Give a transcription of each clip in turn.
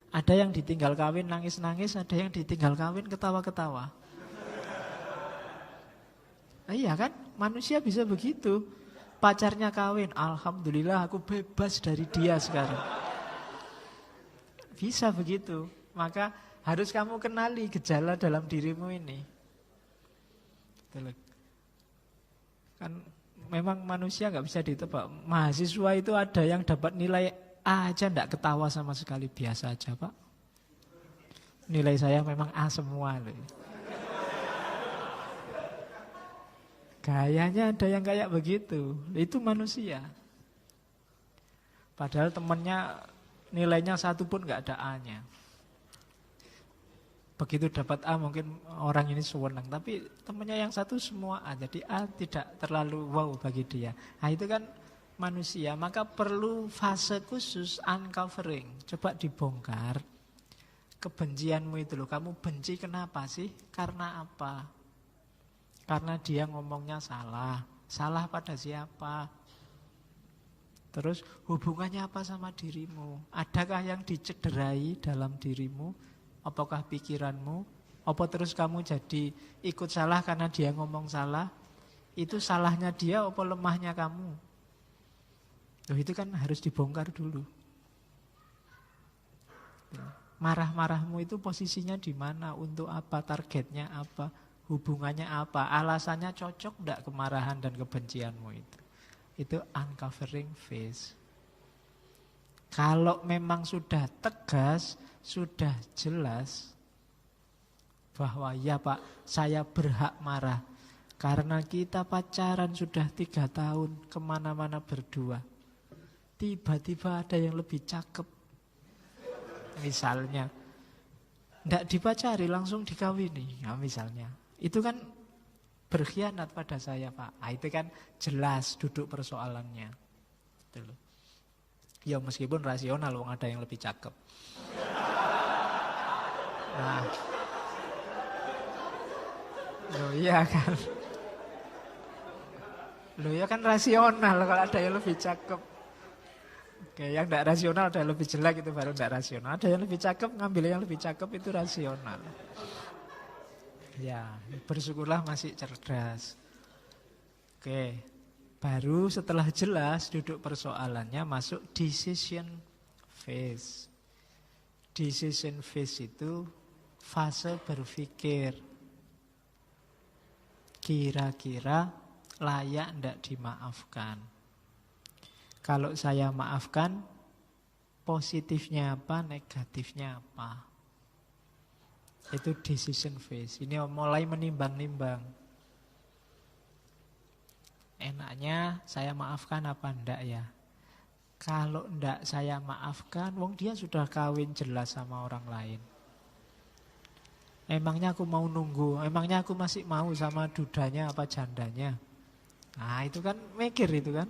Ada yang ditinggal kawin nangis-nangis, ada yang ditinggal kawin ketawa-ketawa. Iya kan? Manusia bisa begitu. Pacarnya kawin, alhamdulillah aku bebas dari dia sekarang. Bisa begitu. Maka harus kamu kenali gejala dalam dirimu ini. Kan memang manusia nggak bisa ditebak. Mahasiswa itu ada yang dapat nilai A aja nggak ketawa sama sekali, biasa aja Pak. Nilai saya memang A semua loh. Gayanya ada yang kayak begitu. Itu manusia. Padahal temennya nilainya satu pun nggak ada A-nya. Begitu dapat A mungkin orang ini senang, tapi temannya yang satu semua A, jadi A tidak terlalu wow bagi dia. Nah itu kan manusia, maka perlu fase khusus uncovering. Coba dibongkar kebencianmu itu loh. Kamu benci kenapa sih? Karena apa? Karena dia ngomongnya salah. Salah pada siapa? Terus hubungannya apa sama dirimu? Adakah yang dicederai dalam dirimu? Apakah pikiranmu? Apa terus kamu jadi ikut salah karena dia ngomong salah? Itu salahnya dia apa lemahnya kamu? Loh, itu kan harus dibongkar dulu. Marah-marahmu itu posisinya di mana? Untuk apa? Targetnya apa? Hubungannya apa? Alasannya cocok enggak kemarahan dan kebencianmu itu? Itu uncovering phase. Kalau memang sudah tegas, sudah jelas bahwa ya Pak, saya berhak marah karena kita pacaran sudah 3 tahun, kemana-mana berdua. Tiba-tiba ada yang lebih cakep, misalnya tidak dipacari langsung dikawini, nah, misalnya itu kan berkhianat pada saya Pak. Nah, itu kan jelas duduk persoalannya. Itu loh. Ya meskipun rasional, wong ada yang lebih cakep. Nah, loh iya kan. Loh ya kan rasional kalau ada yang lebih cakep. Oke, yang tidak rasional ada yang lebih jelek itu baru tidak rasional. Ada yang lebih cakep, ngambil yang lebih cakep itu rasional. Ya, bersyukurlah masih cerdas. Oke, baru setelah jelas duduk persoalannya masuk decision phase. Decision phase itu fase berpikir. Kira-kira layak ndak dimaafkan. Kalau saya maafkan, positifnya apa, negatifnya apa. Itu decision phase. Ini mulai menimbang-nimbang. Enaknya saya maafkan apa ndak ya? Kalau ndak saya maafkan, wong dia sudah kawin jelas sama orang lain. Emangnya aku mau nunggu? Emangnya aku masih mau sama dudanya apa jandanya? Nah itu kan mikir itu kan.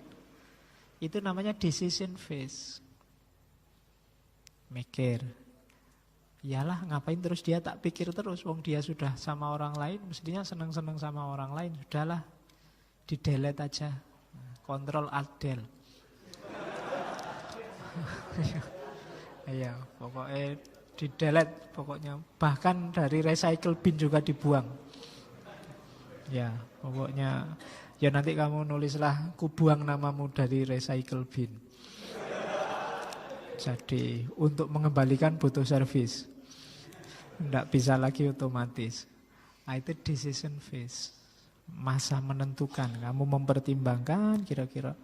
Itu namanya decision phase. Mikir. Iyalah ngapain terus dia tak pikir terus. Wong dia sudah sama orang lain, mestinya seneng-seneng sama orang lain. Sudahlah, di-delete aja. Kontrol Alt-Del. Iya, pokoknya di-delete pokoknya. Bahkan dari recycle bin juga dibuang. Ya, pokoknya ya nanti kamu nulislah, ku buang namamu dari recycle bin. Jadi untuk mengembalikan butuh servis. Tidak bisa lagi otomatis. Nah, itu decision phase. Masa menentukan, kamu mempertimbangkan kira-kira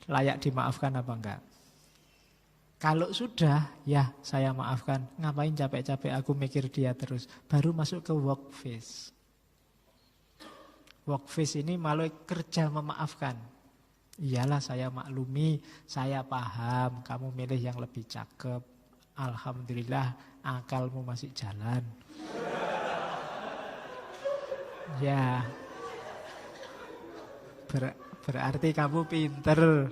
layak dimaafkan apa enggak. Kalau sudah, ya saya maafkan. Ngapain capek-capek aku mikir dia terus. Baru masuk ke work phase. Work phase ini malah kerja memaafkan. Iyalah saya maklumi, saya paham, kamu milih yang lebih cakep. Alhamdulillah akalmu masih jalan. Ya, berarti kamu pinter.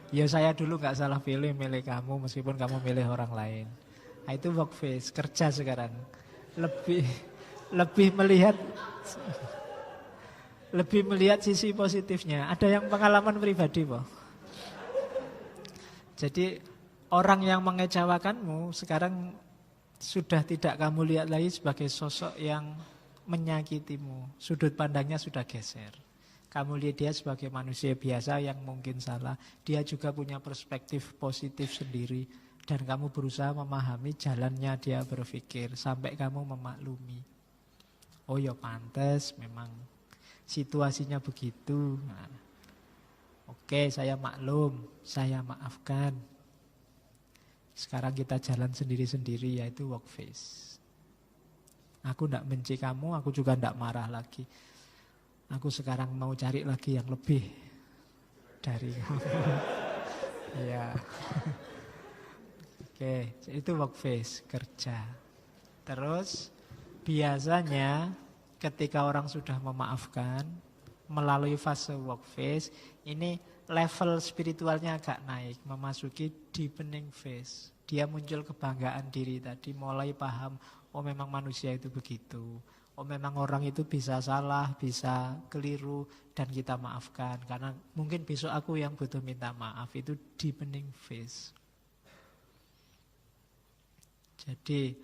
Ya saya dulu gak salah milih kamu meskipun kamu milih orang lain. Nah, itu work phase, kerja sekarang. Lebih melihat sisi positifnya. Ada yang pengalaman pribadi, Pak. Jadi orang yang mengecewakanmu sekarang sudah tidak kamu lihat lagi sebagai sosok yang menyakitimu. Sudut pandangnya sudah geser. Kamu lihat dia sebagai manusia biasa yang mungkin salah. Dia juga punya perspektif positif sendiri. Dan kamu berusaha memahami jalannya dia berpikir. Sampai kamu memaklumi. Oh ya pantes memang situasinya begitu. Nah, oke, saya maklum, saya maafkan. Sekarang kita jalan sendiri-sendiri, yaitu work face. Aku tidak benci kamu, aku juga tidak marah lagi. Aku sekarang mau cari lagi yang lebih dari kamu. Ya. Oke, itu work face, kerja. Terus biasanya ketika orang sudah memaafkan melalui fase work face, ini level spiritualnya agak naik, memasuki deepening phase. Dia muncul kebanggaan diri tadi, mulai paham, oh memang manusia itu begitu. Oh memang orang itu bisa salah, bisa keliru, dan kita maafkan. Karena mungkin besok aku yang butuh minta maaf, itu deepening phase. Jadi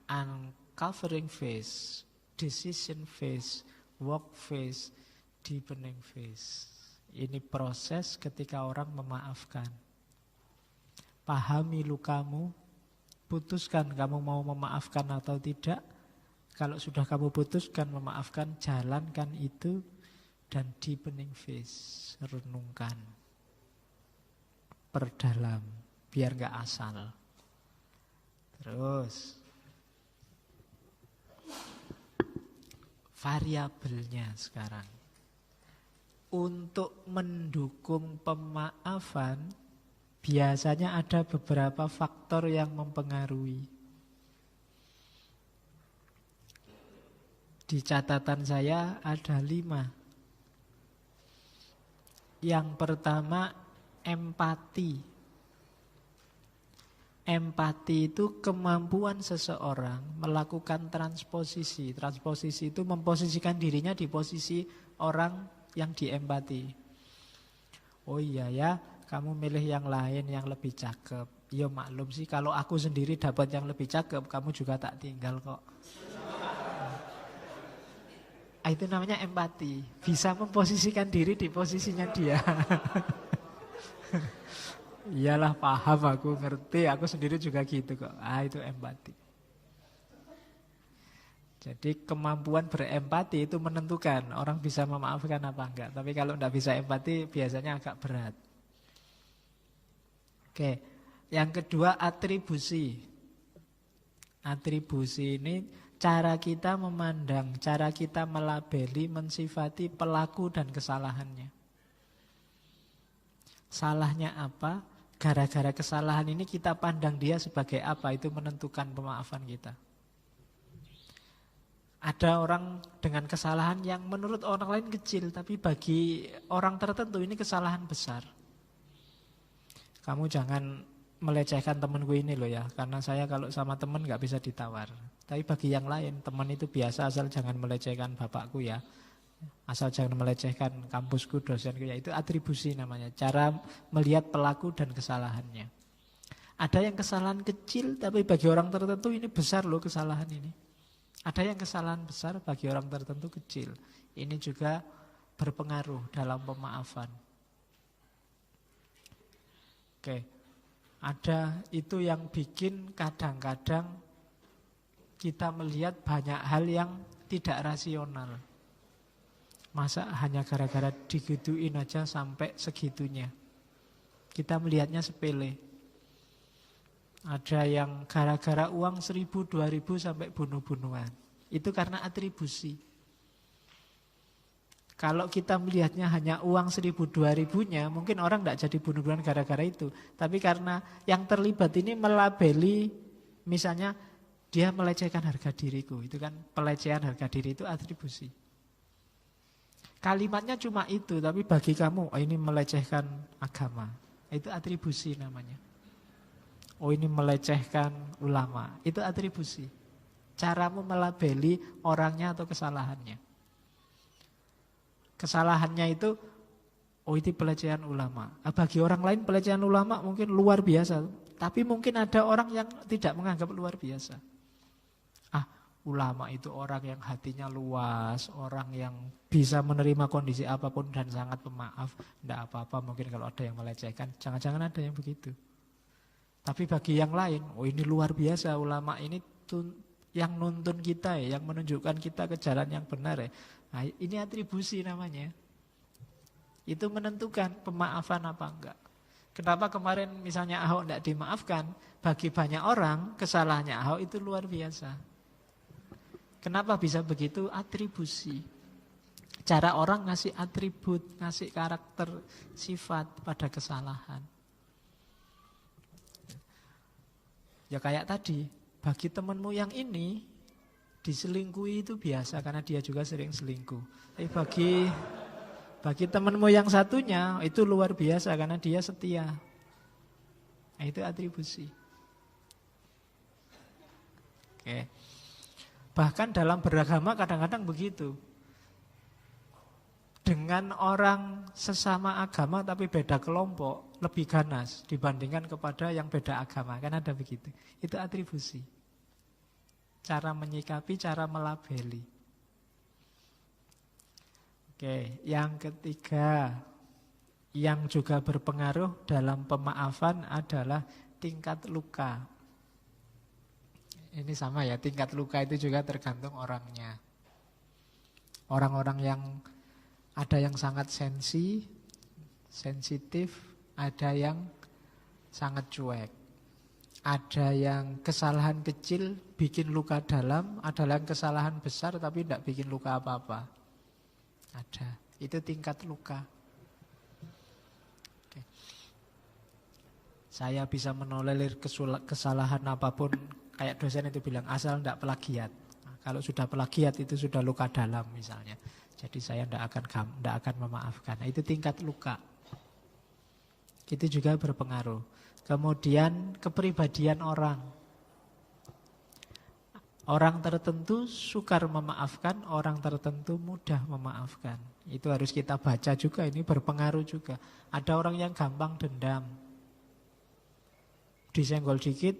uncovering phase, decision phase, work phase, deepening phase. Ini proses ketika orang memaafkan. Pahami lukamu, putuskan kamu mau memaafkan atau tidak. Kalau sudah kamu putuskan memaafkan, jalankan itu. Dan deepening phase, renungkan, perdalam, biar gak asal. Terus variabelnya sekarang. Untuk mendukung pemaafan, biasanya ada beberapa faktor yang mempengaruhi. Di catatan saya ada 5. Yang pertama, empati. Empati itu kemampuan seseorang melakukan transposisi. Transposisi itu memposisikan dirinya di posisi orang yang diempati. Oh iya ya, kamu milih yang lain yang lebih cakep. Ya maklum sih, kalau aku sendiri dapat yang lebih cakep, kamu juga tak tinggal kok. Itu namanya empati. Bisa memposisikan diri di posisinya dia. Iyalah paham, aku ngerti, aku sendiri juga gitu kok. Itu empati. Jadi kemampuan berempati itu menentukan orang bisa memaafkan apa enggak. Tapi kalau enggak bisa empati biasanya agak berat. Oke, yang kedua atribusi. Atribusi ini cara kita memandang, cara kita melabeli, mensifati pelaku dan kesalahannya. Salahnya apa? Gara-gara kesalahan ini kita pandang dia sebagai apa, itu menentukan pemaafan kita. Ada orang dengan kesalahan yang menurut orang lain kecil, tapi bagi orang tertentu ini kesalahan besar. Kamu jangan melecehkan temanku ini loh ya, karena saya kalau sama teman gak bisa ditawar. Tapi bagi yang lain, teman itu biasa, asal jangan melecehkan bapakku ya. Asal jangan melecehkan kampusku, dosenku ya. Itu atribusi namanya, cara melihat pelaku dan kesalahannya. Ada yang kesalahan kecil, tapi bagi orang tertentu ini besar loh kesalahan ini. Ada yang kesalahan besar, bagi orang tertentu kecil. Ini juga berpengaruh dalam pemaafan. Oke, ada itu yang bikin kadang-kadang kita melihat banyak hal yang tidak rasional. Masa hanya gara-gara digituin aja sampai segitunya. Kita melihatnya sepele. Ada yang gara-gara uang 1.000, 2.000 sampai bunuh-bunuhan. Itu karena atribusi. Kalau kita melihatnya hanya uang 1.000, 2.000-nya, mungkin orang tidak jadi bunuh-bunuhan gara-gara itu. Tapi karena yang terlibat ini melabeli, misalnya dia melecehkan harga diriku. Itu kan pelecehan harga diri, itu atribusi. Kalimatnya cuma itu, tapi bagi kamu, oh ini melecehkan agama. Itu atribusi namanya. Oh ini melecehkan ulama. Itu atribusi. Caramu melabeli orangnya atau kesalahannya. Kesalahannya itu, oh itu pelecehan ulama. Bagi orang lain pelecehan ulama mungkin luar biasa. Tapi mungkin ada orang yang tidak menganggap luar biasa. Ulama itu orang yang hatinya luas, orang yang bisa menerima kondisi apapun dan sangat pemaaf. Tidak apa-apa mungkin kalau ada yang melecehkan, jangan-jangan ada yang begitu. Tapi bagi yang lain, ini luar biasa, ulama ini yang nuntun kita ya, yang menunjukkan kita ke jalan yang benar ya. Nah, ini atribusi namanya. Itu menentukan pemaafan apa enggak. Kenapa kemarin misalnya Ahok tidak dimaafkan, bagi banyak orang kesalahannya Ahok itu luar biasa. Kenapa bisa begitu? Atribusi. Cara orang ngasih atribut, ngasih karakter, sifat pada kesalahan. Ya kayak tadi, bagi temanmu yang ini, diselingkuhi itu biasa karena dia juga sering selingkuh. Tapi bagi temanmu yang satunya, itu luar biasa karena dia setia. Nah, itu atribusi. Oke. Bahkan dalam beragama kadang-kadang begitu. Dengan orang sesama agama tapi beda kelompok lebih ganas dibandingkan kepada yang beda agama. Kan ada begitu. Itu atribusi. Cara menyikapi, cara melabeli. Oke, yang ketiga yang juga berpengaruh dalam pemaafan adalah tingkat luka. Ini sama ya, tingkat luka itu juga tergantung orangnya. Orang-orang yang ada yang sangat sensitif, ada yang sangat cuek. Ada yang kesalahan kecil bikin luka dalam, ada yang kesalahan besar tapi tidak bikin luka apa-apa. Ada, itu tingkat luka. Oke. Saya bisa menolerir kesalahan apapun. Kayak dosen itu bilang, asal tidak plagiat. Nah, kalau sudah plagiat itu sudah luka dalam misalnya. Jadi saya tidak akan memaafkan. Nah, itu tingkat luka. Itu juga berpengaruh. Kemudian kepribadian orang. Orang tertentu sukar memaafkan, orang tertentu mudah memaafkan. Itu harus kita baca juga, ini berpengaruh juga. Ada orang yang gampang dendam. Disenggol dikit,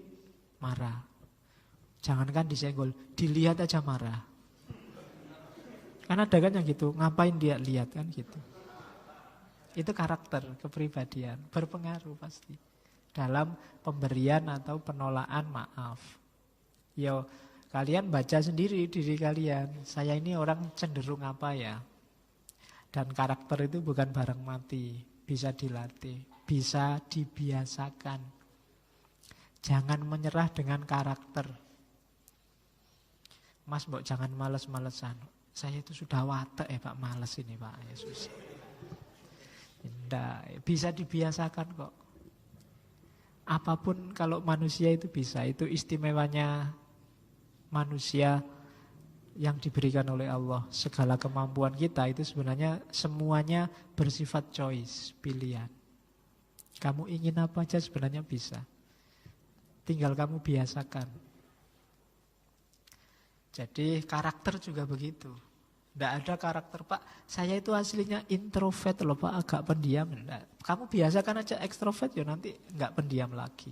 marah. Jangankan disenggol, dilihat aja marah. Kan ada kan yang gitu, ngapain dia lihat kan gitu. Itu karakter, kepribadian, berpengaruh pasti. Dalam pemberian atau penolakan maaf. Yo, kalian baca sendiri diri kalian. Saya ini orang cenderung apa ya. Dan karakter itu bukan barang mati. Bisa dilatih, bisa dibiasakan. Jangan menyerah dengan karakter. Mas, mbok jangan males-malesan. Saya itu sudah watek ya Pak, males ini Pak, ya susah. Tidak, bisa dibiasakan kok. Apapun kalau manusia itu bisa, itu istimewanya manusia yang diberikan oleh Allah. Segala kemampuan kita itu sebenarnya semuanya bersifat choice, pilihan. Kamu ingin apa aja sebenarnya bisa. Tinggal kamu biasakan. Jadi karakter juga begitu. Tidak ada karakter, Pak, saya itu aslinya introvert loh Pak, agak pendiam. Nggak. Kamu biasakan aja ekstrovert ya nanti nggak pendiam lagi.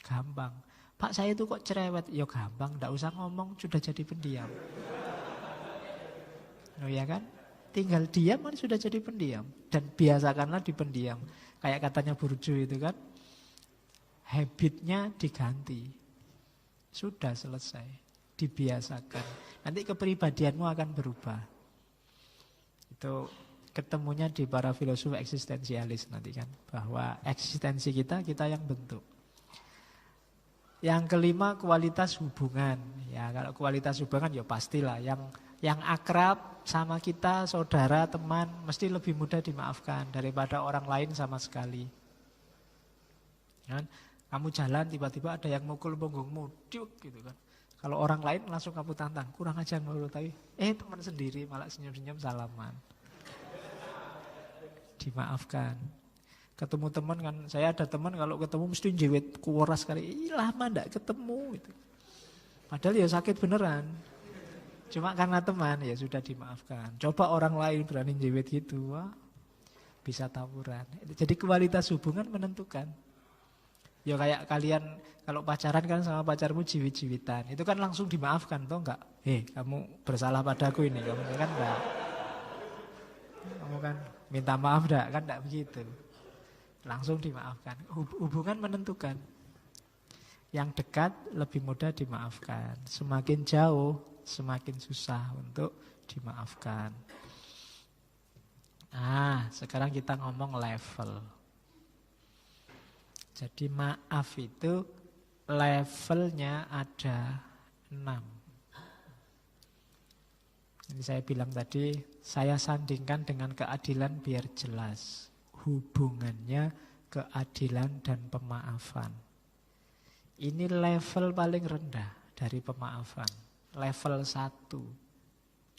Gampang. Pak, saya itu kok cerewet. Ya gampang, tidak usah ngomong sudah jadi pendiam. Oh ya kan? Tinggal diam kan sudah jadi pendiam. Dan biasakanlah dipendiam. Kayak katanya Burjo itu kan. Habitnya diganti. Sudah selesai. Dibiasakan. Nanti kepribadianmu akan berubah. Itu ketemunya di para filosof eksistensialis nanti kan. Bahwa eksistensi kita yang bentuk. Yang kelima, kualitas hubungan. Ya kalau kualitas hubungan ya pastilah. Yang akrab sama kita, saudara, teman, mesti lebih mudah dimaafkan daripada orang lain sama sekali. Kan? Kamu jalan tiba-tiba ada yang mukul punggungmu, diuk gitu kan. Kalau orang lain langsung kamu tantang, kurang ajar menurut tapi teman sendiri malah senyum-senyum salaman. Dimaafkan. Ketemu teman kan, saya ada teman kalau ketemu mesti jewet kuras kali, lama ndak ketemu gitu. Padahal ya sakit beneran. Cuma karena teman ya sudah dimaafkan. Coba orang lain berani jewet gitu, wah, bisa tawuran. Jadi kualitas hubungan menentukan. Ya kayak kalian kalau pacaran kan sama pacarmu jiwit-jiwitan. Itu kan langsung dimaafkan, toh enggak? Kamu bersalah padaku ini. Kamu kan enggak. Kamu kan minta maaf enggak? Kan enggak begitu. Langsung dimaafkan. Hubungan menentukan. Yang dekat lebih mudah dimaafkan. Semakin jauh, semakin susah untuk dimaafkan. Sekarang kita ngomong level. Jadi maaf itu levelnya ada 6. Ini saya bilang tadi, saya sandingkan dengan keadilan biar jelas hubungannya keadilan dan pemaafan. Ini level paling rendah dari pemaafan, level 1.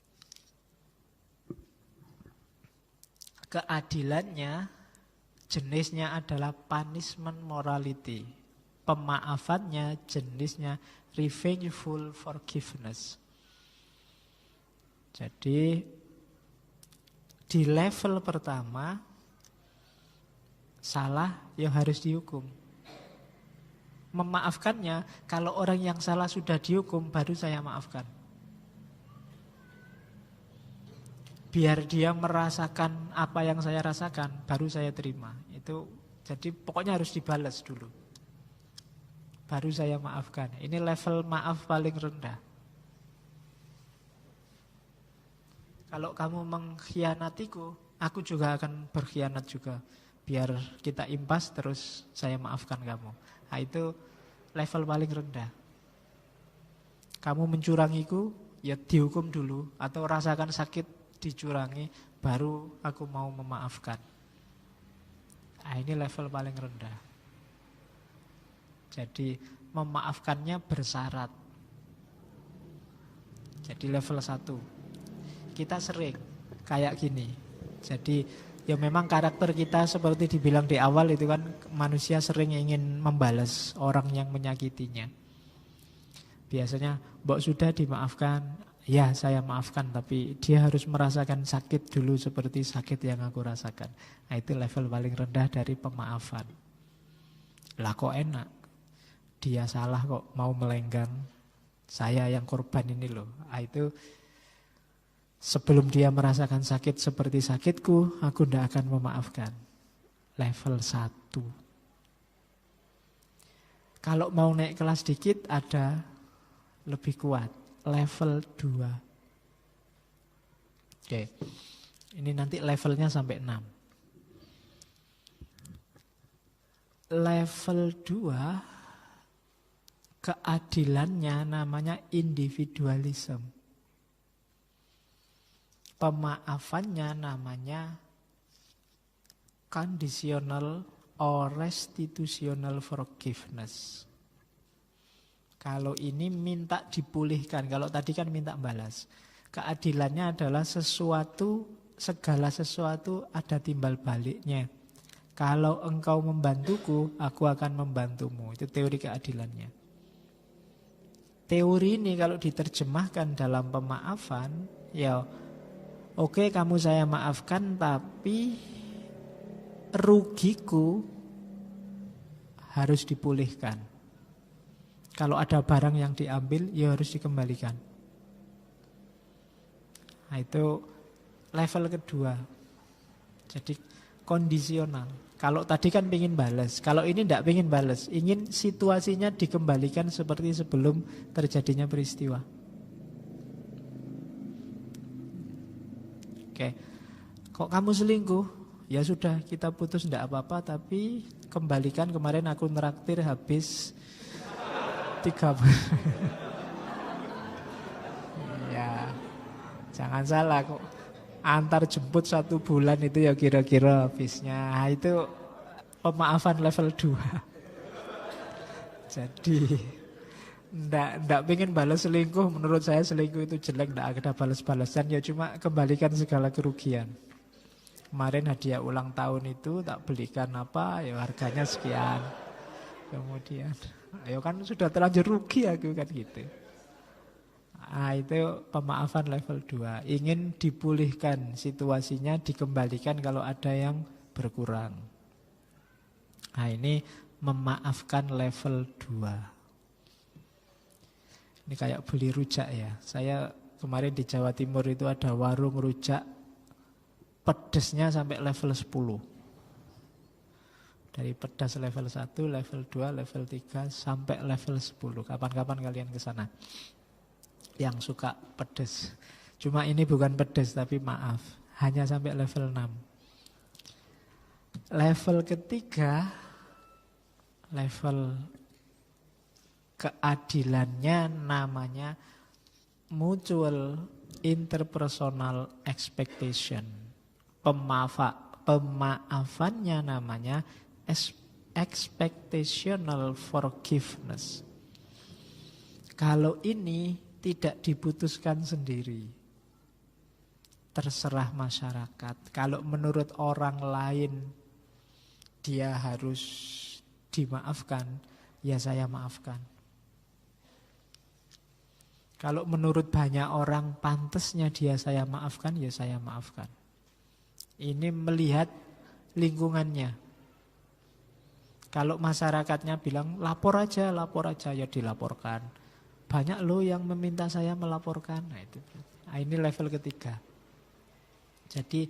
Keadilannya jenisnya adalah punishment morality. Pemaafannya jenisnya revengeful forgiveness. Jadi di level pertama salah ya harus dihukum. Memaafkannya, kalau orang yang salah sudah dihukum baru saya maafkan. Biar dia merasakan apa yang saya rasakan, baru saya terima. Itu jadi pokoknya harus dibalas dulu. Baru saya maafkan. Ini level maaf paling rendah. Kalau kamu mengkhianatiku, aku juga akan berkhianat juga. Biar kita impas terus saya maafkan kamu. Nah, itu level paling rendah. Kamu mencurangiku, ya dihukum dulu. Atau rasakan sakit dicurangi, baru aku mau memaafkan. Nah, ini level paling rendah. Jadi memaafkannya bersyarat. Jadi level 1. Kita sering kayak gini. Jadi ya memang karakter kita seperti dibilang di awal itu kan, manusia sering ingin membalas orang yang menyakitinya. Biasanya, mbok sudah dimaafkan, ya saya maafkan, tapi dia harus merasakan sakit dulu seperti sakit yang aku rasakan. Nah, itu level paling rendah dari pemaafan. Lah kok enak, dia salah kok mau melenggang, saya yang korban ini loh. Nah, itu sebelum dia merasakan sakit seperti sakitku, aku tidak akan memaafkan. Level 1. Kalau mau naik kelas dikit ada lebih kuat. Level 2. Oke. Ini nanti levelnya sampai 6. Level 2 keadilannya namanya individualism. Pemaafannya namanya conditional or restitutional forgiveness. Kalau ini minta dipulihkan, kalau tadi kan minta balas. Keadilannya adalah segala sesuatu ada timbal baliknya. Kalau engkau membantuku, aku akan membantumu. Itu teori keadilannya. Teori ini kalau diterjemahkan dalam pemaafan, ya oke, kamu saya maafkan, tapi rugiku harus dipulihkan. Kalau ada barang yang diambil, ya harus dikembalikan. Nah, itu level kedua. Jadi kondisional. Kalau tadi kan ingin balas, kalau ini tidak ingin balas, ingin situasinya dikembalikan seperti sebelum terjadinya peristiwa. Oke, kok kamu selingkuh? Ya sudah, kita putus tidak apa-apa, tapi kembalikan kemarin aku neraktir habis 3 bulan. Ya, jangan salah kok. Antar jemput 1 bulan itu ya kira-kira habisnya. Nah, itu pemaafan level 2. Jadi Nggak pengen balas selingkuh. Menurut saya selingkuh itu jelek, nggak ada balas-balasan. Ya cuma kembalikan segala kerugian. Kemarin hadiah ulang tahun itu tak belikan apa, ya harganya sekian. Kemudian, ya kan sudah terlanjur rugi aku kan gitu. Nah, itu pemaafan level 2. Ingin dipulihkan situasinya, dikembalikan kalau ada yang berkurang. Nah, ini memaafkan level 2. Ini kayak beli rujak ya. Saya kemarin di Jawa Timur itu ada warung rujak pedesnya sampai level 10. Dari pedas level 1, level 2, level 3 sampai level 10. Kapan-kapan kalian ke sana yang suka pedas. Cuma ini bukan pedas tapi maaf, hanya sampai level 6. Level ketiga, level keadilannya namanya mutual interpersonal expectation. Pemaafannya namanya expectational forgiveness. Kalau ini tidak diputuskan sendiri, terserah masyarakat. Kalau menurut orang lain dia harus dimaafkan, ya saya maafkan. Kalau menurut banyak orang pantasnya dia saya maafkan, ya saya maafkan. Ini melihat lingkungannya. Kalau masyarakatnya bilang lapor aja, ya dilaporkan. Banyak loh yang meminta saya melaporkan. Nah, ini level ketiga. Jadi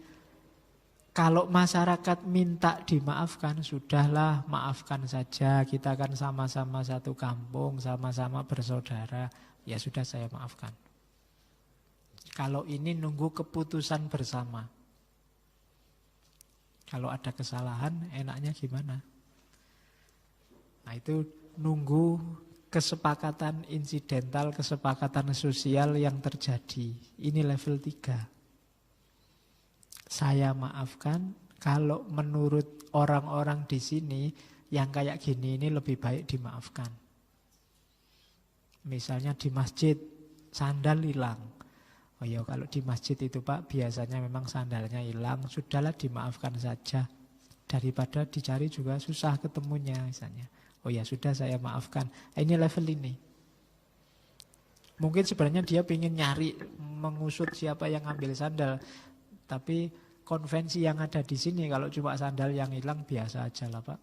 kalau masyarakat minta dimaafkan, sudahlah maafkan saja. Kita kan sama-sama satu kampung, sama-sama bersaudara. Ya sudah saya maafkan. Kalau ini nunggu keputusan bersama. Kalau ada kesalahan, enaknya gimana? Nah itu nunggu kesepakatan insidental, kesepakatan sosial yang terjadi. Ini level 3. Saya maafkan kalau menurut orang-orang di sini yang kayak gini ini lebih baik dimaafkan. Misalnya di masjid sandal hilang. Oh ya kalau di masjid itu Pak biasanya memang sandalnya hilang, sudahlah dimaafkan saja. Daripada dicari juga susah ketemunya misalnya. Oh ya sudah saya maafkan. Ini level ini. Mungkin sebenarnya dia ingin nyari, mengusut siapa yang ambil sandal. Tapi konvensi yang ada di sini kalau cuma sandal yang hilang biasa aja lah Pak.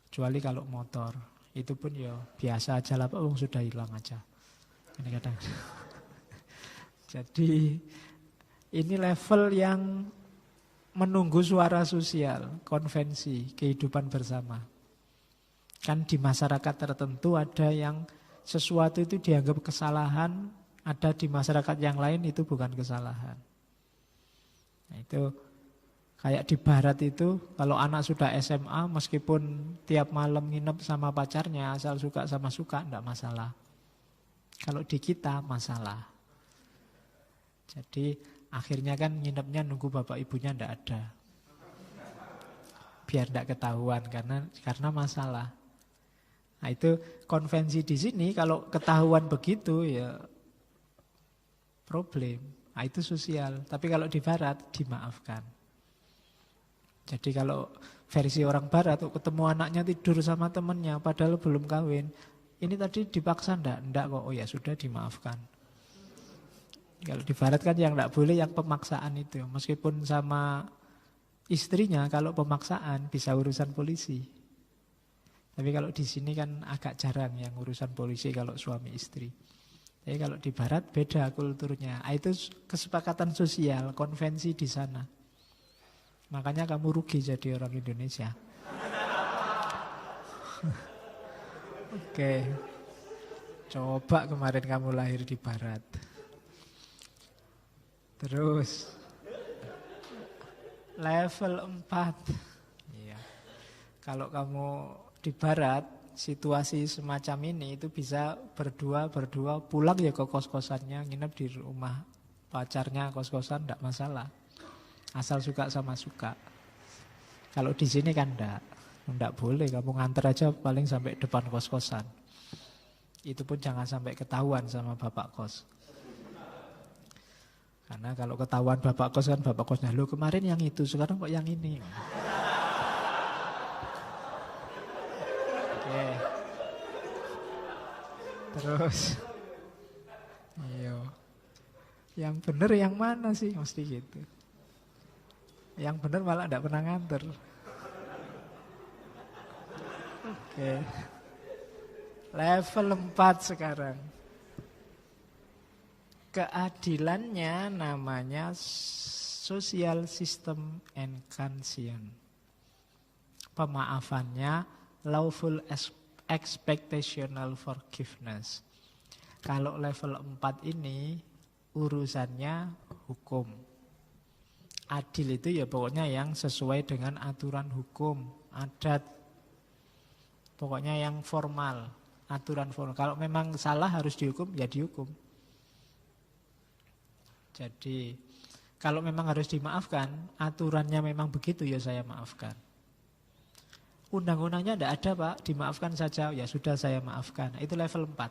Kecuali kalau motor, itu pun ya biasa aja lah Pak, sudah hilang aja. Ini kadang. Jadi ini level yang menunggu suara sosial, konvensi, kehidupan bersama. Kan di masyarakat tertentu ada yang sesuatu itu dianggap kesalahan, ada di masyarakat yang lain itu bukan kesalahan. Nah, itu kayak di barat itu kalau anak sudah SMA meskipun tiap malam nginep sama pacarnya asal suka sama suka enggak masalah. Kalau di kita masalah. Jadi akhirnya kan nginepnya nunggu bapak ibunya enggak ada. Biar enggak ketahuan karena masalah. Nah, itu konvensi di sini kalau ketahuan begitu ya problem. Nah, itu sosial. Tapi kalau di barat dimaafkan. Jadi kalau versi orang barat ketemu anaknya tidur sama temennya padahal belum kawin. Ini tadi dipaksa enggak? Enggak kok. Oh ya sudah dimaafkan. Kalau di barat kan yang enggak boleh yang pemaksaan itu. Meskipun sama istrinya kalau pemaksaan bisa urusan polisi. Tapi kalau di sini kan agak jarang yang urusan polisi kalau suami istri. Tapi kalau di barat beda kulturnya. Itu kesepakatan sosial, konvensi di sana. Makanya kamu rugi jadi orang Indonesia. Oke. Coba kemarin kamu lahir di barat. Terus level 4. Iya. Kalau kamu di barat situasi semacam ini itu bisa berdua pulang ya ke kos-kosannya, nginep di rumah pacarnya kos-kosan enggak masalah. Asal suka sama suka. Kalau di sini kan enggak boleh, kamu nganter aja paling sampai depan kos-kosan. Itu pun jangan sampai ketahuan sama bapak kos. Karena kalau ketahuan bapak kos kan bapak kosnya, "Loh kemarin yang itu, sekarang kok yang ini?" Oke. Terus iya. Yang benar yang mana sih? Mesti gitu. Yang benar malah enggak pernah nganter. Oke. Level 4 sekarang. Keadilannya namanya social system and conscience. Pemaafannya lawful expectational forgiveness. Kalau level 4 ini urusannya hukum. Adil itu ya pokoknya yang sesuai dengan aturan hukum, adat. Pokoknya yang formal, aturan formal. Kalau memang salah harus dihukum, ya dihukum. Jadi kalau memang harus dimaafkan, aturannya memang begitu, ya saya maafkan. Undang-undangnya tidak ada Pak, dimaafkan saja, ya sudah saya maafkan. Itu level 4.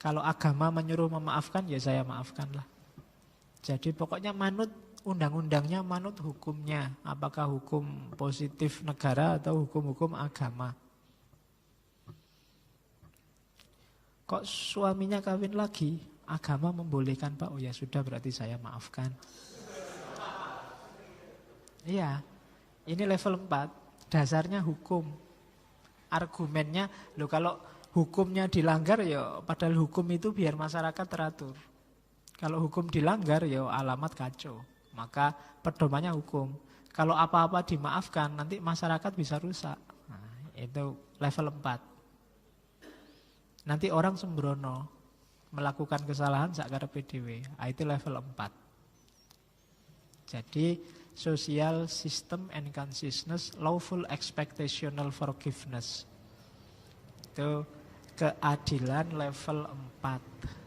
Kalau agama menyuruh memaafkan, ya saya maafkanlah. Jadi pokoknya manut undang-undangnya, manut hukumnya. Apakah hukum positif negara atau hukum-hukum agama. Kok suaminya kawin lagi, agama membolehkan Pak, oh ya sudah berarti saya maafkan. Iya, ini level 4, dasarnya hukum. Argumennya, loh kalau hukumnya dilanggar ya padahal hukum itu biar masyarakat teratur. Kalau hukum dilanggar ya alamat kacau. Maka pedomannya hukum. Kalau apa-apa dimaafkan nanti masyarakat bisa rusak. Nah, itu level 4. Nanti orang sembrono melakukan kesalahan sakkarepe dhewe. Itu level 4. Jadi social system and consciousness, lawful expectational forgiveness. Itu keadilan level 4.